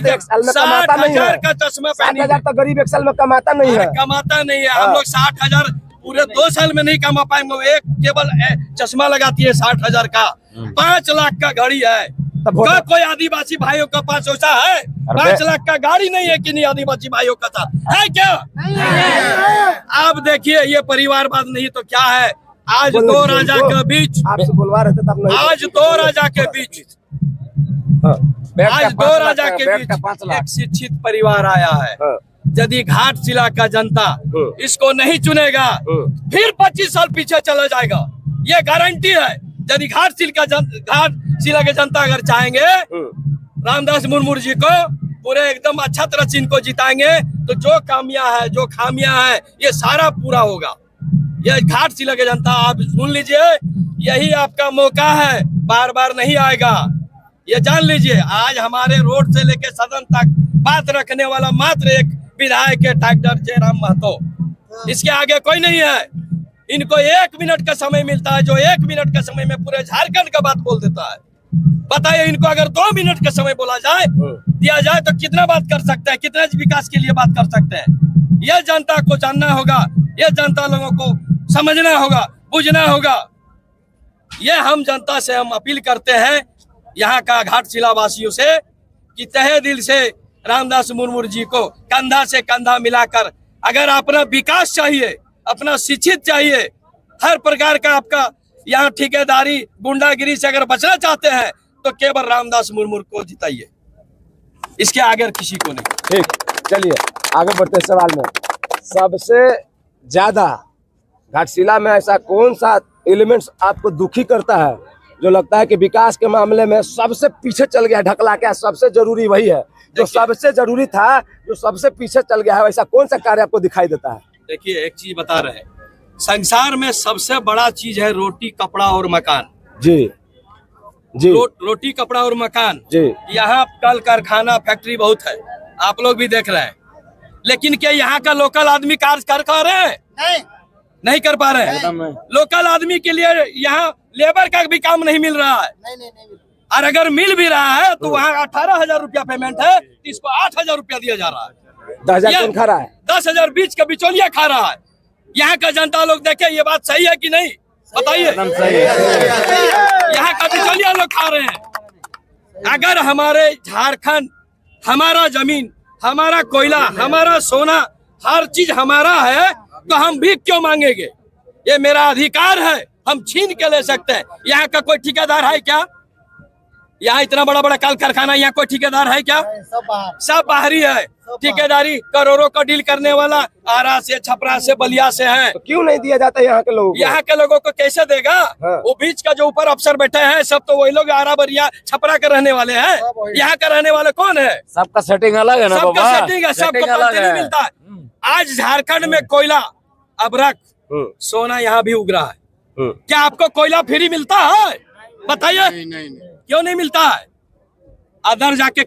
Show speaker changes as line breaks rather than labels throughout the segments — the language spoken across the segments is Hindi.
एक साल में कमाता नहीं है।
60,000 का चश्मा
60,000 तो गरीब एक साल में कमाता नहीं है।
कमाता नहीं है। हम लोग 60,000 पूरे 2 साल में नहीं कमा पाएंगे। एक केवल चश्मा लगाती है 60,000 का। 5 लाख का घड़ी है। क्या कोई आदिवासी भाइयों का पास ऐसा है? 5 लाख का गाड़ी नहीं है कि नहीं आदिवासी भाइयों का साथ है क्या? आप देखिए, ये परिवारवाद नहीं तो क्या है? आज दो राजा के बीच,
आपसे बुलवा रहे थे तब नहीं।
आज दो राजा के बीच, आज दो राजा के बीच एक शिक्षित परिवार आया है। यदि घाटशिला का जनता इसको नहीं चुनेगा, फिर 25 साल पीछे चला जाएगा। ये गारंटी है। यदि घाटशिला के जनता अगर चाहेंगे रामदास मुर्मू जी को पूरे एकदम अच्छा तरह से इनको जिताएंगे, तो जो कामियां है, जो खामियां है, ये सारा पूरा होगा। ये घाटशिला के जनता आप सुन लीजिए, यही आपका मौका है, बार बार नहीं आएगा। ये जान लीजिए, आज हमारे रोड से लेके सदन तक बात रखने वाला मात्र एक विधायक है, डॉक्टर जयराम महतो। इसके आगे कोई नहीं है। इनको 1 मिनट का समय मिलता है, जो 1 मिनट का समय में पूरे झारखंड का बात बोल देता है। बताइए, इनको अगर 2 मिनट का समय बोला जाए, दिया जाए, तो कितना बात कर सकते हैं, कितना विकास के लिए बात कर सकते हैं। यह जनता को जानना होगा, यह जनता लोगों को समझना होगा, बुझना होगा। ये हम जनता से हम अपील करते हैं, यहाँ का घाटशिला वासियों से, कि तहे दिल से रामदास मुर्मू जी को कंधा से कंधा मिलाकर, अगर अपना विकास चाहिए, अपना शिक्षित चाहिए, हर प्रकार का आपका यहाँ ठेकेदारी गुंडागिरी से अगर बचना चाहते हैं, तो केवल रामदास मुर्मू को जिताइए, इसके आगे किसी को नहीं।
ठीक, चलिए आगे बढ़ते सवाल में। सबसे ज्यादा घाटशिला में ऐसा कौन सा एलिमेंट्स आपको दुखी करता है, जो लगता है कि विकास के मामले में सबसे पीछे चल गया, ढकला क्या? सबसे जरूरी वही है जो सबसे जरूरी था, जो सबसे पीछे चल गया है। वैसा कौन सा कार्य आपको दिखाई देता है?
देखिए, एक चीज बता रहे हैं, संसार में सबसे बड़ा चीज है रोटी, कपड़ा और मकान।
जी जी।
रोटी, कपड़ा और मकान
जी।
यहाँ कल कारखाना फैक्ट्री बहुत है, आप लोग भी देख रहे हैं, लेकिन क्या यहाँ का लोकल आदमी कार्य कर पा रहे हैं? नहीं कर पा रहे हैं। लोकल आदमी के लिए यहाँ लेबर का भी काम नहीं मिल रहा है। और अगर मिल भी रहा है, तो वहाँ 18,000 रुपया पेमेंट है, इसको 8,000 रुपया दिया जा रहा है।
10,000 कौन खा रहा है?
10,000 बीच का बिचौलिया खा रहा है। यहाँ का जनता लोग देखे, ये बात सही है कि नहीं? बताइए। यहाँ का बिचौलिया लोग खा रहे हैं। अगर हमारे झारखंड, हमारा जमीन, हमारा कोयला, हमारा सोना, हर चीज हमारा है, तो हम भीख क्यों मांगेंगे? ये मेरा अधिकार है, हम छीन के ले सकते हैं। यहाँ का कोई ठेकेदार है क्या? यहाँ इतना बड़ा बड़ा कल कारखाना, यहाँ कोई ठेकेदार है क्या? सब बाहरी है। ठेकेदारी करोड़ों का डील करने वाला आरा से, छपरा से, बलिया से है।
तो क्यों नहीं दिया जाता यहाँ के लोगों को?
यहाँ के लोगों को कैसे देगा?
हाँ।
वो बीच का जो ऊपर अफसर बैठे हैं, सब तो वही लोग आरा, बलिया, छपरा के रहने वाले हैं। यहाँ का रहने वाले कौन है?
सबका सेटिंग अलग है ना,
सबका सेटिंग है, सबका पता नहीं मिलता है। आज झारखंड में कोयला, अबरक, सोना यहाँ भी उग रहा है। क्या आपको कोयला फ्री मिलता है? बताइए। क्यों नहीं मिलता है? अदर जाके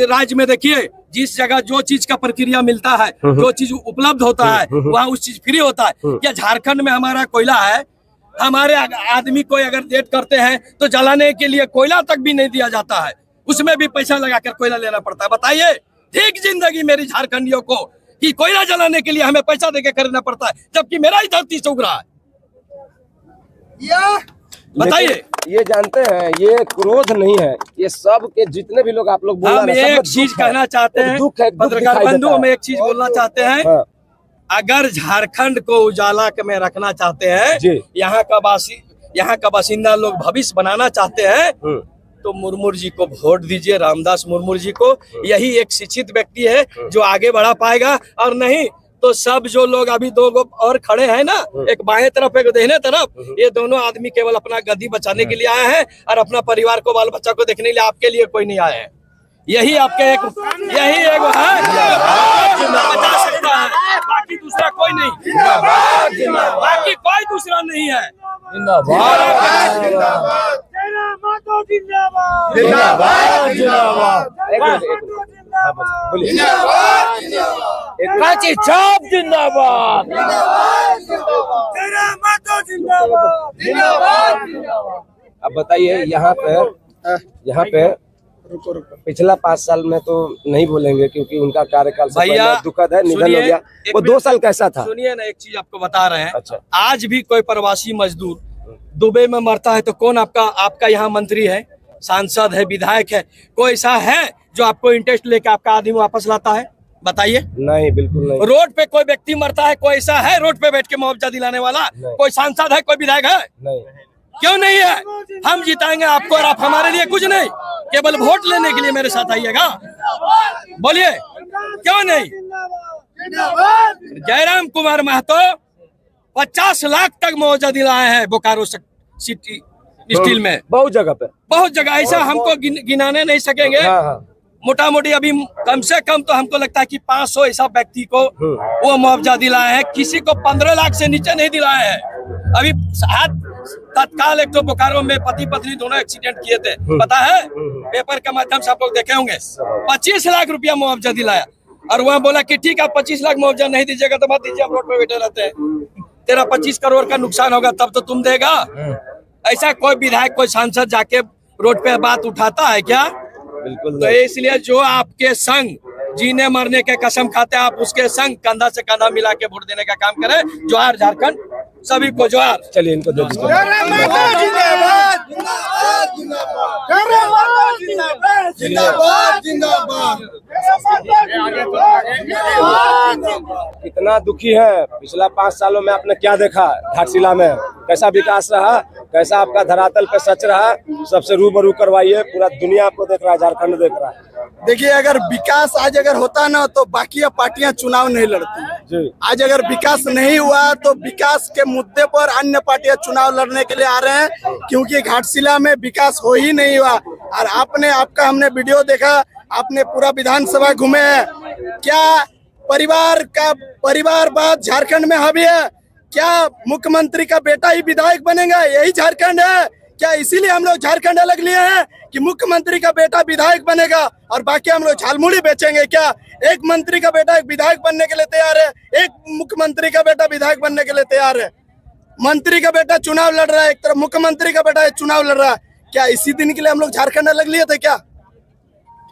राज्य में देखिए, जिस जगह जो चीज का प्रक्रिया मिलता है, जो चीज उपलब्ध होता है, वहाँ उस चीज फ्री होता है। क्या झारखंड में हमारा कोयला है? हमारे आदमी को अगर डेट करते हैं, तो जलाने के लिए कोयला तक भी नहीं दिया जाता है, उसमें भी पैसा लगाकर कोयला लेना पड़ता है। बताइए, ठीक जिंदगी मेरी झारखंडियों को कि कोयला जलाने के लिए हमें पैसा देके खरीदना पड़ता है, जबकि मेरा ही धरती से उग रहा है। बताइए।
ये जानते हैं, ये क्रोध नहीं है, ये सब के जितने भी लोग आप लोग बोल रहे हैं,
हम एक चीज कहना चाहते हैं, पत्रकार बंधु, हम एक चीज बोलना चाहते हैं। अगर झारखंड को उजाला में रखना चाहते हैं, यहाँ का बासिंदा लोग भविष्य बनाना चाहते हैं, तो मुर्मू जी को वोट दीजिए, रामदास मुर्मू जी को। यही एक शिक्षित व्यक्ति है जो आगे बढ़ा पाएगा। और नहीं तो सब जो लोग अभी 2 और खड़े हैं ना, एक बाएं तरफ एक दाहिने तरफ, ये दोनों आदमी केवल अपना गद्दी बचाने के लिए आए हैं और अपना परिवार को, बाल बच्चा को देखने के लिए, आपके लिए कोई नहीं आए हैं। यही आपके यही एक है बचा सकता है, बाकी दूसरा कोई नहीं, बाकी कोई दूसरा नहीं है।
अब बताइए, यहाँ पे पिछला 5 साल में तो नहीं बोलेंगे क्योंकि उनका कार्यकाल से
भैया,
पहले दुखद है, निधन हो
सुनिए,
गया। वो 2 साल कैसा था?
सुनिए ना, एक चीज आपको बता रहे हैं।
अच्छा।
आज भी कोई प्रवासी मजदूर दुबई में मरता है तो कौन आपका यहाँ मंत्री है, सांसद है, विधायक है? कोई ऐसा है जो आपको इंटरेस्ट लेके आपका आदमी वापस लाता है? बताइए।
नहीं, बिल्कुल नहीं।
रोड पे कोई व्यक्ति मरता है, कोई ऐसा है रोड पे बैठ के मुआवजा दिलाने वाला? कोई सांसद है, कोई विधायक है?
नहीं।
क्यों नहीं है? हम जिताएंगे आपको और आप हमारे लिए कुछ नहीं, केवल वोट लेने के लिए मेरे साथ आइएगा। बोलिए क्यों नहीं? जयराम कुमार महतो 50 लाख तक मुआवजा दिलाए हैं बोकारो सिटी स्टील में,
बहुत जगह
ऐसा हमको गिनाने नहीं सकेंगे।
हाँ।
मोटा मोटी अभी कम से कम तो हमको लगता है कि 500 ऐसा व्यक्ति को वो मुआवजा दिलाए हैं, किसी को 15 लाख से नीचे नहीं दिलाए हैं। अभी तत्काल एक तो बोकारो में पति पत्नी दोनों एक्सीडेंट किए थे, पता है, पेपर के माध्यम से आप लोग देखे होंगे। 25 लाख रुपया मुआवजा दिलाया और वहाँ बोला कि ठीक है 25 लाख मुआवजा नहीं दीजिएगा तो मत दीजिए, हम रोड पे बैठे रहते हैं, तेरा 25 करोड़ का नुकसान होगा तब तो तुम देगा। ऐसा कोई विधायक कोई सांसद जाके रोड पे बात उठाता है क्या?
बिल्कुल।
तो इसलिए जो आपके संग जीने मरने के कसम खाते हैं, आप उसके संग कंधा से कंधा मिला के वोट देने का काम करें। जोहार झारखंड, सभी को जोहार।
चलिए इनको दे दीजिए। कितना दुखी है? पिछला 5 सालों में आपने क्या देखा घाटशिला में? कैसा विकास रहा, कैसा आपका धरातल पे सच रहा? सबसे रूबरू करवाइए, पूरा दुनिया आपको देख रहा है, झारखंड देख रहा है।
देखिए, अगर विकास आज अगर होता ना तो बाकी पार्टियां चुनाव नहीं लड़ती
जी।
आज अगर विकास नहीं हुआ तो विकास के मुद्दे पर अन्य पार्टियां चुनाव लड़ने के लिए आ रहे हैं, क्योंकि घाटशिला में विकास हो ही नहीं हुआ। और हमने वीडियो देखा, आपने पूरा विधानसभा घूमे हैं, क्या परिवारवाद झारखंड में हावी है? क्या मुख्यमंत्री का बेटा ही विधायक बनेगा? यही झारखंड है क्या? इसीलिए हम लोग झारखंड अलग लिए हैं कि मुख्यमंत्री का बेटा विधायक बनेगा और बाकी हम लोग झालमुड़ी बेचेंगे क्या? एक मंत्री का बेटा एक विधायक बनने के लिए तैयार है, एक मुख्यमंत्री का बेटा विधायक बनने के लिए तैयार है। मंत्री का बेटा चुनाव लड़ रहा है, एक तरफ मुख्यमंत्री का बेटा चुनाव लड़ रहा है। क्या इसी दिन के लिए हम लोग झारखंड अलग लिए थे क्या?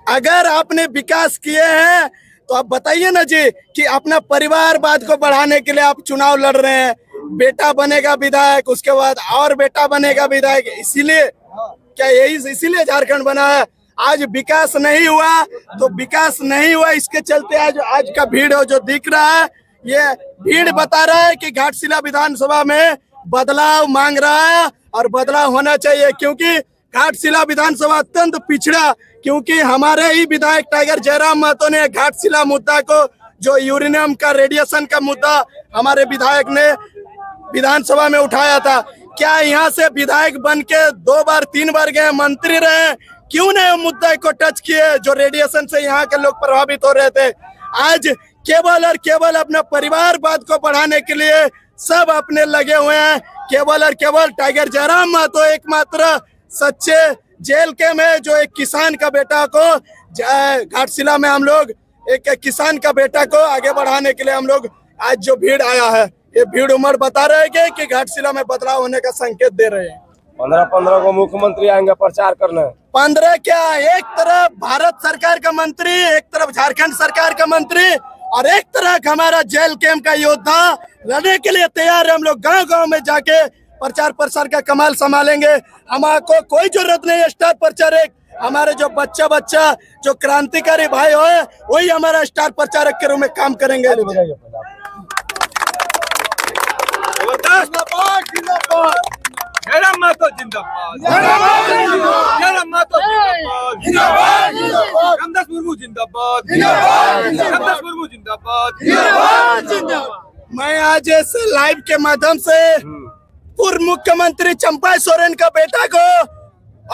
अगर आपने विकास किए हैं तो आप बताइए ना जी कि अपना परिवारवाद को बढ़ाने के लिए आप चुनाव लड़ रहे हैं। बेटा बनेगा विधायक, उसके बाद और बेटा बनेगा विधायक, इसीलिए झारखंड बना है। आज विकास नहीं हुआ तो विकास नहीं हुआ, इसके चलते आज का भीड़ जो दिख रहा है, ये भीड़ बता रहा है कि घाटशिला विधानसभा में बदलाव मांग रहा है और बदलाव होना चाहिए, क्योंकि घाटशिला विधानसभा अत्यंत पिछड़ा, क्योंकि हमारे ही विधायक टाइगर जयराम महतो ने घाटशिला मुद्दा को, जो यूरेनियम का रेडिएशन का मुद्दा हमारे विधायक ने विधानसभा में उठाया था। क्या यहाँ से विधायक बन के 2 बार 3 बार गए, मंत्री रहे, क्यों नहीं मुद्दा को टच किए जो रेडिएशन से यहाँ के लोग प्रभावित हो रहे थे? आज केवल और केवल अपना परिवारवाद को बढ़ाने के लिए सब अपने लगे हुए हैं। केवल और केवल टाइगर जयराम महतो एकमात्र सच्चे जेल के में जो एक किसान का बेटा को घाटशिला में हम लोग एक किसान का बेटा को आगे बढ़ाने के लिए हम लोग आज जो भीड़ आया है, ये भीड़ उमड़ बता रहे हैं कि घाटशिला में बदलाव होने का संकेत दे रहे हैं।
15 को मुख्यमंत्री आएंगे प्रचार करने।
15 क्या, एक तरफ भारत सरकार का मंत्री, एक तरफ झारखंड सरकार का मंत्री और एक तरफ हमारा जेल कैंप का योद्धा लड़ने के लिए तैयार है। हम लोग गांव-गांव में जाके प्रचार प्रसार का कमाल संभालेंगे। हमारे कोई जरूरत नहीं है स्टार प्रचारक, हमारे जो बच्चा जो क्रांतिकारी भाई हो वही हमारा स्टार प्रचारक के रूप में काम करेंगे।
जयराम महतो जिंदाबाद, जयराम महतो जिंदाबाद, रामदास मुर्मू जिंदाबाद, रामदास मुर्मू जिंदाबाद।
मैं आज इस लाइव के माध्यम से पूर्व मुख्यमंत्री चंपाई सोरेन का बेटा को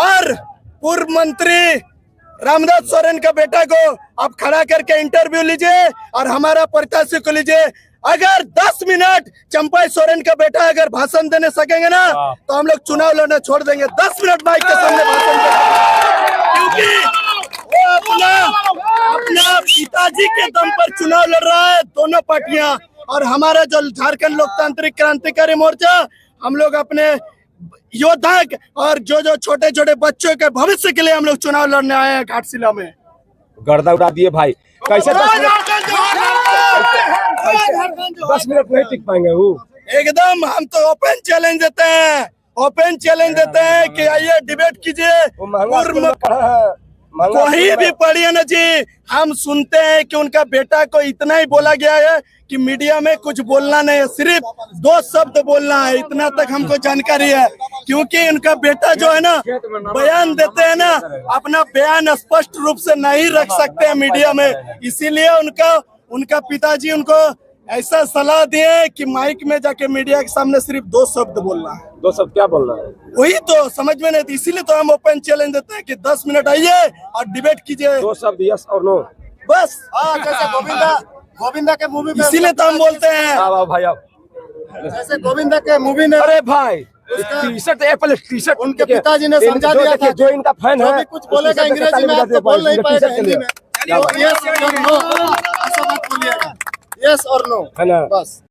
और पूर्व मंत्री रामदास सोरेन का बेटा को आप खड़ा करके इंटरव्यू लीजिए और हमारा प्रत्याशी को लीजिए। अगर 10 मिनट चंपाई सोरेन का बेटा अगर भाषण देने सकेंगे ना तो हम लोग चुनाव लड़ना छोड़ देंगे। 10 मिनट माइक के सामने भाषण देंगे, क्योंकि वो अपना पिताजी के दम पर चुनाव लड़ रहा है दोनों पार्टियां। और हमारा जो झारखंड लोकतांत्रिक क्रांतिकारी मोर्चा, हम लोग अपने योद्धा और जो छोटे छोटे बच्चों के भविष्य के लिए हम लोग चुनाव लड़ने आए हैं घाटशिला में।
गर्दा उड़ा दिए भाई, कैसे 10 मिनट नहीं टिक पाएंगे वो।
एकदम हम तो ओपन चैलेंज देते हैं, ओपन चैलेंज देते हैं कि आइए डिबेट कीजिए। कोई भी पढ़िए ना जी, हम सुनते हैं कि उनका बेटा को इतना ही बोला गया है कि मीडिया में कुछ बोलना नहीं है, सिर्फ 2 शब्द बोलना है, इतना तक हमको जानकारी है। क्योंकि उनका बेटा जो है ना बयान देते हैं ना, अपना बयान स्पष्ट रूप से नहीं रख सकते हैं मीडिया में, इसीलिए उनका पिताजी उनको ऐसा सलाह दिए कि माइक में जाके मीडिया के सामने सिर्फ 2 शब्द बोलना है।
2 शब्द क्या बोलना है?
वही तो समझ में नहीं, इसीलिए तो हम ओपन चैलेंज देते हैं कि 10 मिनट आइए और डिबेट कीजिए।
2 शब्द यस और नो
बस।
जैसे गोविंदा के मूवी में,
इसीलिए तो हम बोलते हैं।
आओ भाई आओ।
जैसे गोविंदा के मूवी ने,
अरे भाई टी-शर्ट एप्पल टी-शर्ट
उनके पिताजी ने समझा दिया था,
जो इनका फैन
जो
है
भी कुछ बोलेगा अंग्रेजी में आप तो बोल नहीं पाएगा हिंदी में। यस और नो, ऐसा मत बोलिएगा, यस और नो
है ना।
बस।